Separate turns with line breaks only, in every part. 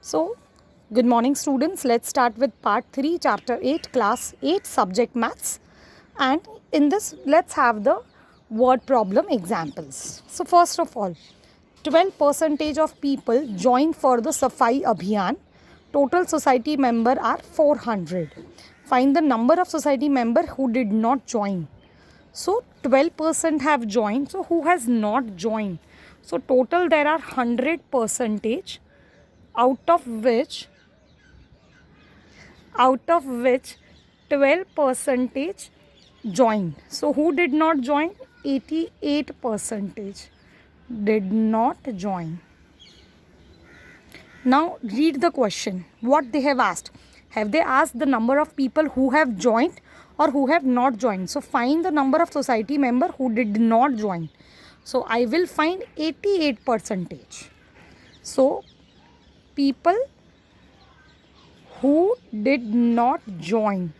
So, good morning students. Let's start with part 3, chapter 8, class 8, subject maths. And in this, let's have the word problem examples. So, first of all, 12% of people join for the Safai Abhiyan. Total society member are 400. Find the number of society member who did not join. So 12% have joined. So who has not joined? So total there are 100 percentage, out of which 12 percentage joined. So who did not join? 88 percentage did not join. Now read the question. What they have asked? Have they asked the number of people who have joined or who have not joined? So find the number of society member who did not join. So I will find 88 percentage. So people who did not join.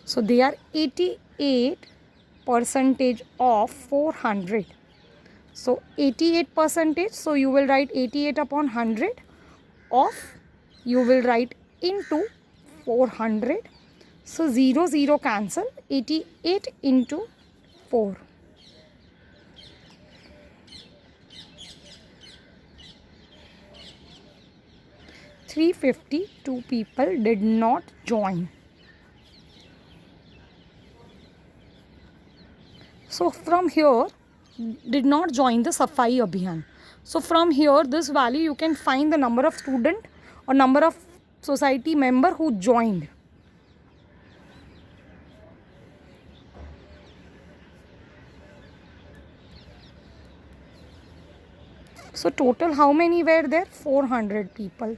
So they are 88 percentage of 400. So 88 percentage, so you will write 88 upon 100 of, you will write into 400. So 0, 0 cancel, 88 into 4. $352 people did not join. So from here, did not join the Safai Abhiyan. So from here, this value you can find the number of student or number of society member who joined. So total how many were there? 400 people.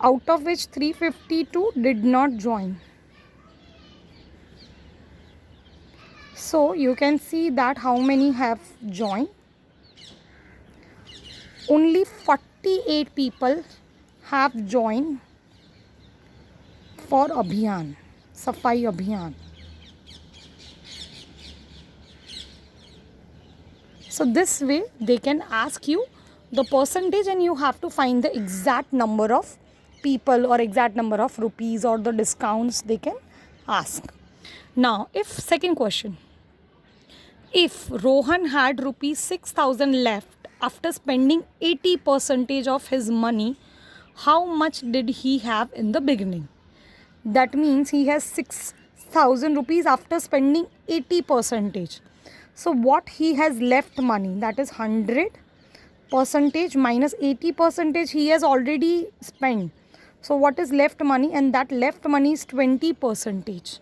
Out of which 352 did not join. So you can see that how many have joined. Only 48 people have joined for Abhiyan, Safai Abhiyan. So this way they can ask you the percentage and you have to find the exact number of people or exact number of rupees or the discounts they can ask. Now, if second question, if Rohan had rupees 6,000 left after spending 80% of his money, how much did he have in the beginning? That means he has 6,000 rupees after spending 80%. So what he has left money, that is 100% minus 80% he has already spent. So what is left money? And that left money is 20%.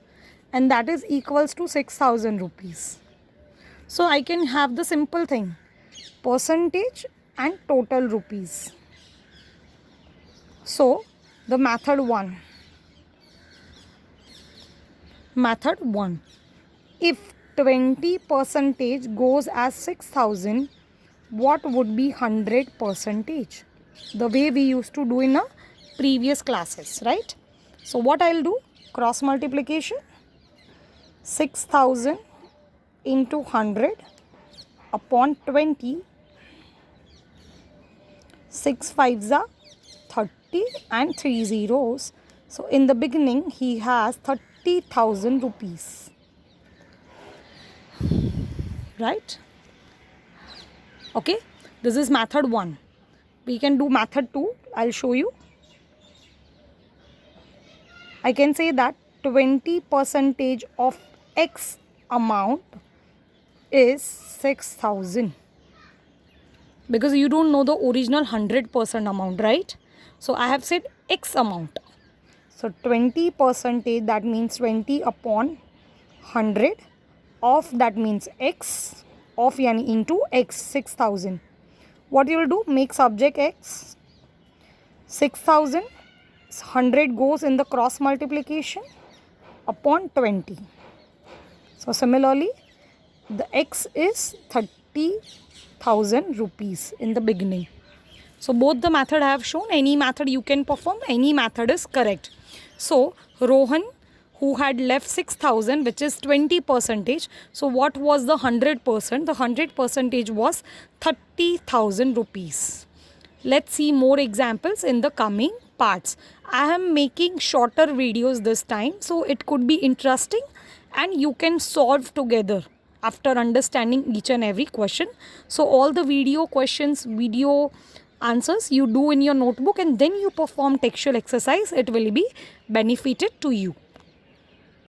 And that is equals to 6,000 rupees. So I can have the simple thing, percentage and total rupees. So the method 1. Method 1. If 20% goes as 6,000, what would be 100%? The way we used to do in a previous classes, right? So what I'll do? Cross multiplication. 6,000 into 100 upon 20. 6 5s are 30 and 3 zeros. So in the beginning he has 30,000 rupees. Right? Okay, this is method 1. We can do method 2. I'll show you. I can say that 20% of X amount is 6,000. Because you don't know the original 100% amount, right? So I have said X amount. So 20%, that means 20 upon 100. Of that means X, of yani into X, 6,000. What you will do? Make subject X. 6,000, 100 goes in the cross multiplication upon 20. So similarly, the X is 30,000 rupees in the beginning. So both the method I have shown, any method you can perform, any method is correct. So Rohan, who had left 6,000, which is 20 percentage. So what was the 100%? The 100 percentage was 30,000 rupees. Let's see more examples in the coming parts. I am making shorter videos this time, so it could be interesting and you can solve together after understanding each and every question. So all the video questions, video answers you do in your notebook and then you perform textual exercise. It will be benefited to you.